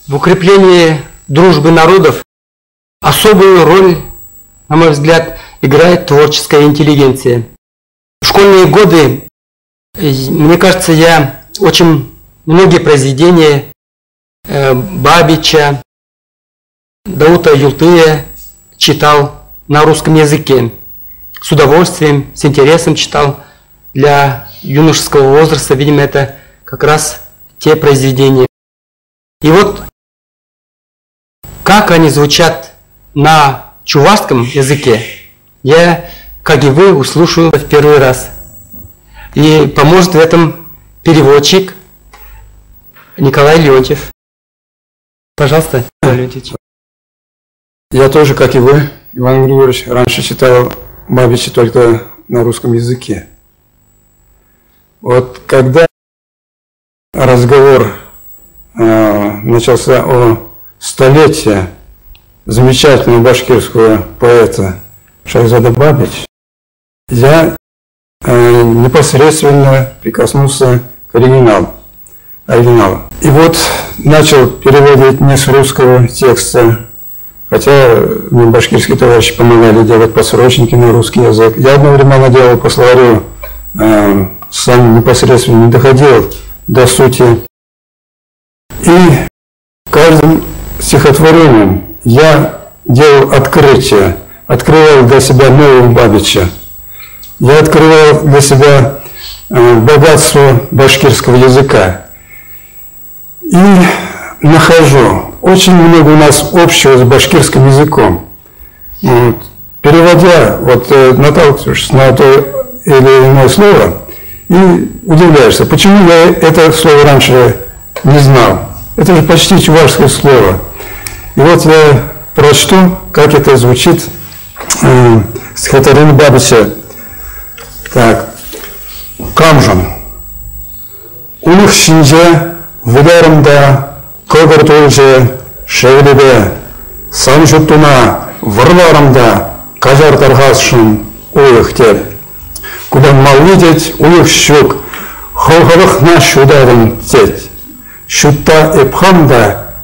в укреплении дружбы народов особую роль, на мой взгляд, играет творческая интеллигенция. В школьные годы, мне кажется, я очень многие произведения Бабича, Даута Юлтыя читал на русском языке. С удовольствием, с интересом читал. Для юношеского возраста, видимо, это как раз те произведения. И вот как они звучат на чувашском языке, я, как и вы, услышу в первый раз. И поможет в этом переводчик Николай Леонтьев. Пожалуйста, Николай Леонтьевич. Я тоже, как и вы, Иван Григорьевич, раньше читал Бабича только на русском языке. Вот когда разговор начался о столетии замечательного башкирского поэта Шахзода Бабич, я непосредственно прикоснулся к оригиналу. И вот начал переводить не с русского текста, хотя мне башкирские товарищи помогали делать подсрочники на русский язык. Я одновременно делал по словарю, сам непосредственно не доходил до сути. И каждым стихотворением я делал открытие, открывал для себя нового Бабича. Я открывал для себя богатство башкирского языка. И нахожу очень много у нас общего с башкирским языком. Вот. Переводя, вот наталкиваешься на то или иное слово, и удивляешься, почему я это слово раньше не знал. Это же почти чувашское слово. И вот я прочту, как это звучит в стихотворении Бабича. Так. Камжан. Улых шинже, выдарымда, көгіртулже, шевлебе, сан жұттуна, вырларымда, кажар тарғасшын, уйық тел. Куда мал видеть, уйық щук, холғылық на шударым тет. Шутта эпхамда,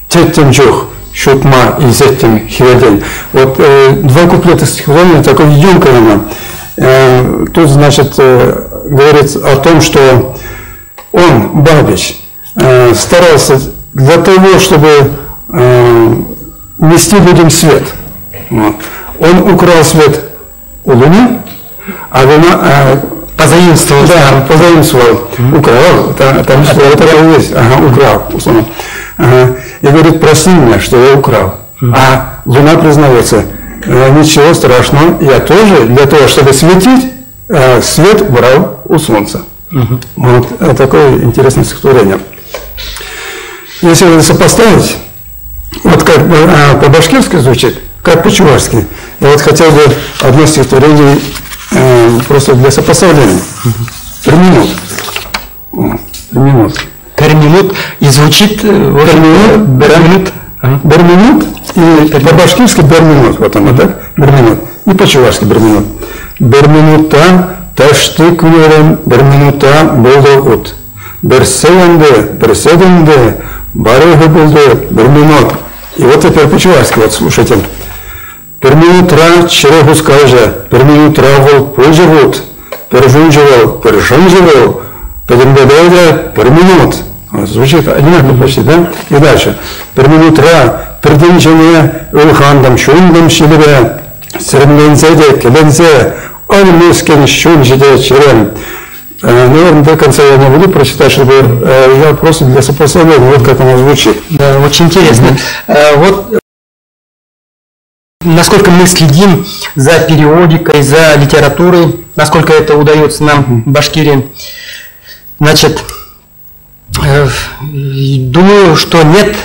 теттем жух, шутма и зеттем хиведен. Вот два куплета стихотворения, такое емкое. Тут, значит, говорит о том, что он, Бабич, старался для того, чтобы нести людям свет. Вот. Он украл свет у Луны, а Луна позаимствовал. Да, позаимствовал. Украл, там что это есть. Ага, украл. Ага. И говорит, прости меня, что я украл. А Луна признается, ничего страшного, я тоже для того, чтобы светить, свет брал у Солнца. Вот такое интересное стихотворение. Если сопоставить, вот как по-башкирски звучит, как по-чувашски, я вот хотел бы одно стихотворение просто для сопоставления. Перминут. Перминут и звучит Берминут и по-башкирски берминут, вот оно, так? Берминут. И по-чувашски берминут. Берминута таштык верен, берминута болды ут. Берседенде, барыгы болды, берминут. И вот теперь по-чувашски, вот слушайте. Перминутра черегу скажа, перминутра вол польжевут, пержунжевал, перембедеде, перминут. Звучит одинаково почти, да? И дальше. Перминутра, перденчене, улхандам, шундам, шилебе, сремлензеде, келензе, альмускен, шунжеде, черем. Наверное, до конца я не буду прочитать, чтобы я просто для сопоставления, вот как оно звучит. Да, очень интересно. Вот насколько мы следим за периодикой, за литературой, насколько это удается нам в Башкирии. Значит, думаю, что нет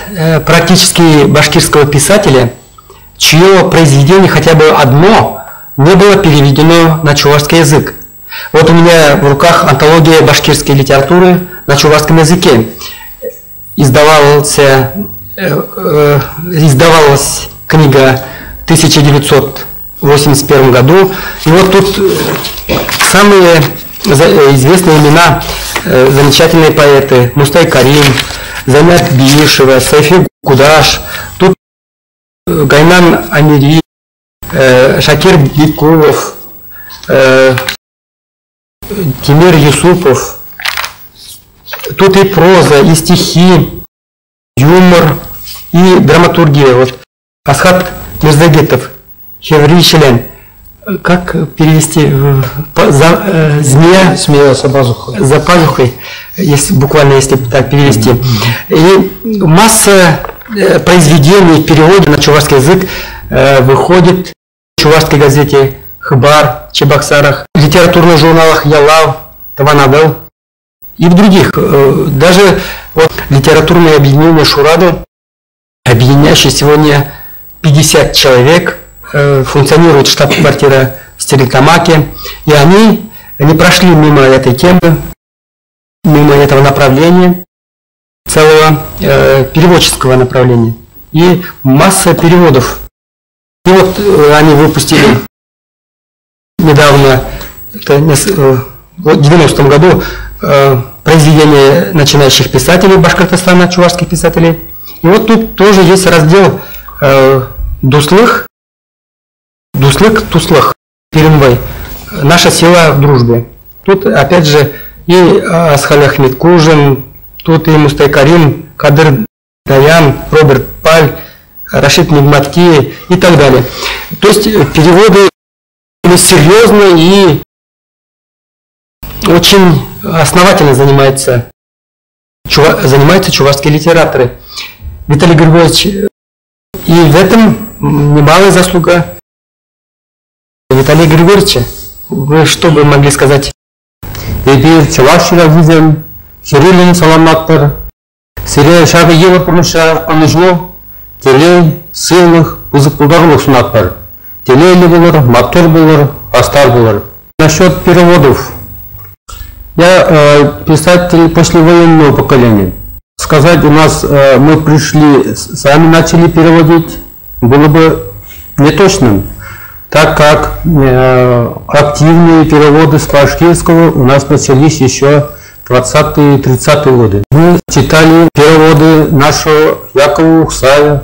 практически башкирского писателя, чье произведение хотя бы одно не было переведено на чувашский язык. Вот у меня в руках антология башкирской литературы на чувашском языке. Издавалась книга в 1981 году. И вот тут самые известные имена, замечательные поэты: Мустай Карим, Замят Биишева, Сайфи Кудаш, тут Гайнан Амири, Шакир Бикулов, Тимир Юсупов. Тут и проза, и стихи, юмор, и драматургия. Вот Асхат Мирзагетов, Хевричелен. Как перевести? Змея? Змея за пазухой. За пазухой, буквально если так перевести. И масса произведений в переводе на чувашский язык выходит в чувашской газете «Хабар», «Чебоксарах», в литературных журналах «Ялав», «Таванадел» и в других. Даже вот литературное объединение «Шурада», объединяющее сегодня 50 человек, функционирует штаб-квартира в Стерлитамаке, и они не прошли мимо этой темы, мимо этого направления, целого переводческого направления. И масса переводов. И вот они выпустили недавно, в 90-м году, произведения начинающих писателей Башкортостана, чувашских писателей. И вот тут тоже есть раздел Дуслых, Туслых, Перенвай. Наша сила в дружбе. Тут опять же и Асхаль Ахмед Кужин, тут и Мустай Карим, Кадыр Даян, Роберт Паль, Рашид Нигматки и так далее. То есть переводы серьезно и очень основательно занимаются чувашские литераторы. Виталий Григорьевич, и в этом немалая заслуга Виталия Григорьевича. Вы что бы могли сказать? Эпир Чувашия Визем, Хирилин Саламаттар, Сирия Шаби Европомыша Панежно, Телей, Сылых, Узыкпулдарлых Сунаттар, Телейли булар, Маттор булар, Астар булар. Насчет переводов. Я писатель послевоенного поколения. Сказать, у нас мы пришли, сами начали переводить, было бы неточным, так как активные переводы с башкирского у нас начались еще 20-е и 30-е годы. Мы читали переводы нашего Якова Ухсая,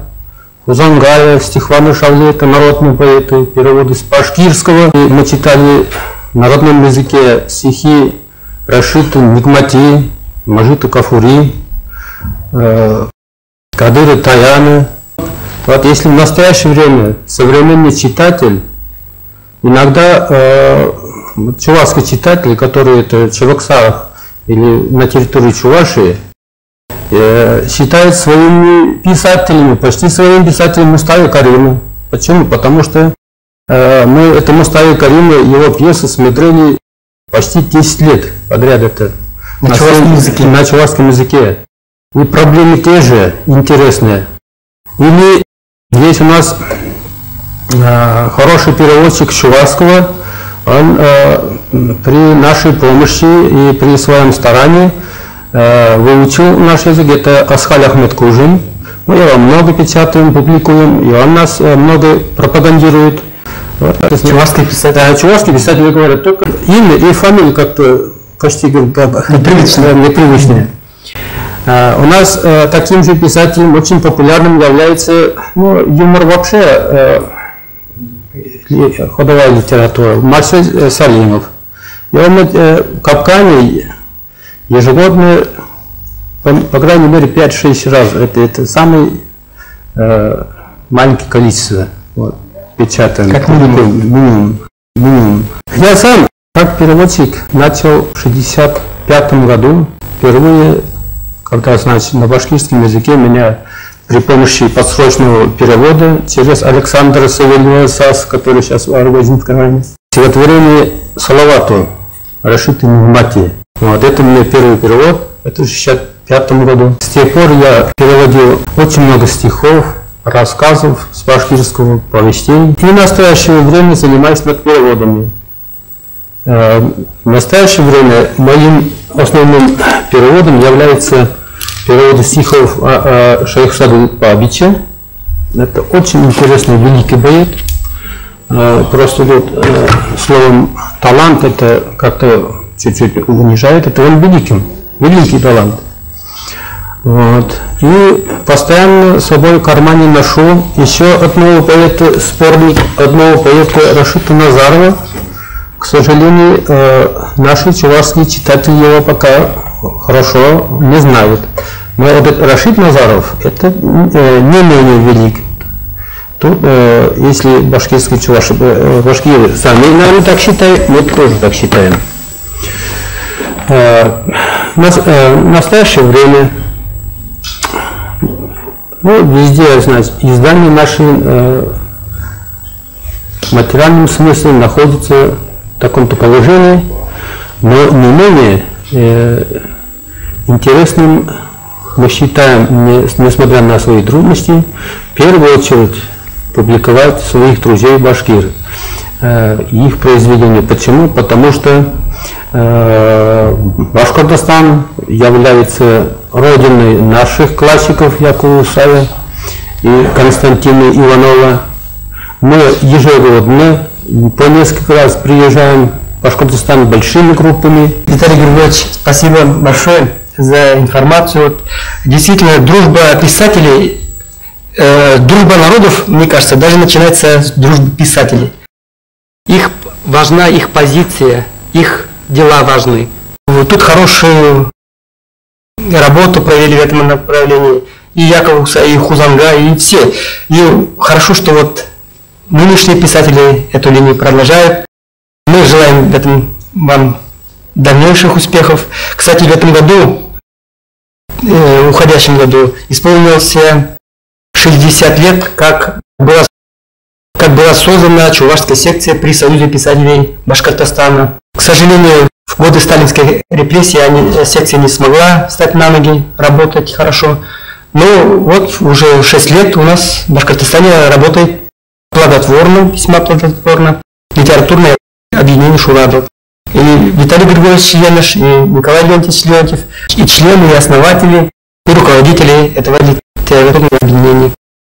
Хузангая, Стихвана Шавлета, народные поэты, переводы с башкирского. И мы читали в народном языке стихи Рашида Нигмати, Мажита Кафури, Кадыра Таяна. Вот если в настоящее время современный читатель, иногда чувашский читатель, который это в Чебоксарах или на территории Чувашии, считает своими писателями, почти своими писателями Мустафа Карима. Почему? Потому что мы это Мустафа Карима, его пьесы смотрели почти 10 лет подряд это на чувашском языке. И проблемы те же интересные. Или есть у нас хороший переводчик чувашского, он при нашей помощи и при своем старании выучил наш язык. Это Асхаль Ахмед Кужин. Мы его много печатаем, публикуем, и он нас много пропагандирует. Вот. Чувашский писатель. Да, чувашские писатели говорят, только имя и фамилия как-то почти непривычные. У нас таким же писателем очень популярным является юмор вообще, ходовая литература, Марсель Салимов. И он в Капкане ежегодно, по крайней мере, 5-6 раз, это самое маленькое количество печатаем. Как минимум. Я сам, как переводчик, начал в 1965 году впервые. Когда, значит, на башкирском языке меня при помощи подсрочного перевода через Александра Савельева САС, который сейчас в Аргозинской районе, стихотворение Салавату Рашида Нигмати. Вот это у меня первый перевод, это в 1965 году. С тех пор я переводил очень много стихов, рассказов с башкирского, повестей. И в настоящее время занимаюсь над переводами. В настоящее время моим основным переводом является перевод стихов Шейхзады Бабича. Это очень интересный великий поэт. Просто вот словом талант это как-то чуть-чуть унижает. Это он великий талант. Вот. И постоянно с собой в кармане ношу еще одного поэта, сборник одного поэта Рашида Назарова. К сожалению, наши чувашские читатели его пока хорошо не знают. Но этот Рашид Назаров это не менее велик. Тут, если башкирские чуваши, башкиры сами, наверное, так считают, мы тоже так считаем. В настоящее время везде, значит, издания наши в материальном смысле находятся в таком-то положении, но не менее интересным мы считаем, несмотря на свои трудности, в первую очередь публиковать своих друзей башкир, их произведения. Почему? Потому что Башкортостан является родиной наших классиков Якова Усая и Константина Иванова. Мы ежегодно по несколько раз приезжаем в Башкортостан большими группами. Виталий Григорьевич, спасибо большое за информацию. Вот, действительно, дружба писателей, дружба народов, мне кажется, даже начинается с дружбы писателей. Их важна их позиция, их дела важны. Вот тут хорошую работу провели в этом направлении и Яков Усай, и Хузанга, и все. И хорошо, что вот нынешние писатели эту линию продолжают. Мы желаем в этом вам дальнейших успехов. Кстати, в этом году, уходящем году, исполнилось 60 лет, как была создана чувашская секция при Союзе писателей Башкортостана. К сожалению, в годы сталинской репрессии секция не смогла встать на ноги, работать хорошо. Но вот уже 6 лет у нас в Башкортостане работает плодотворно, весьма плодотворно, литературное объединение Шурадов. И Виталий Григорьевич Яныш, и Николай Леонтьевич Леонтьев, и члены, и основатели, и руководители этого литературного объединения.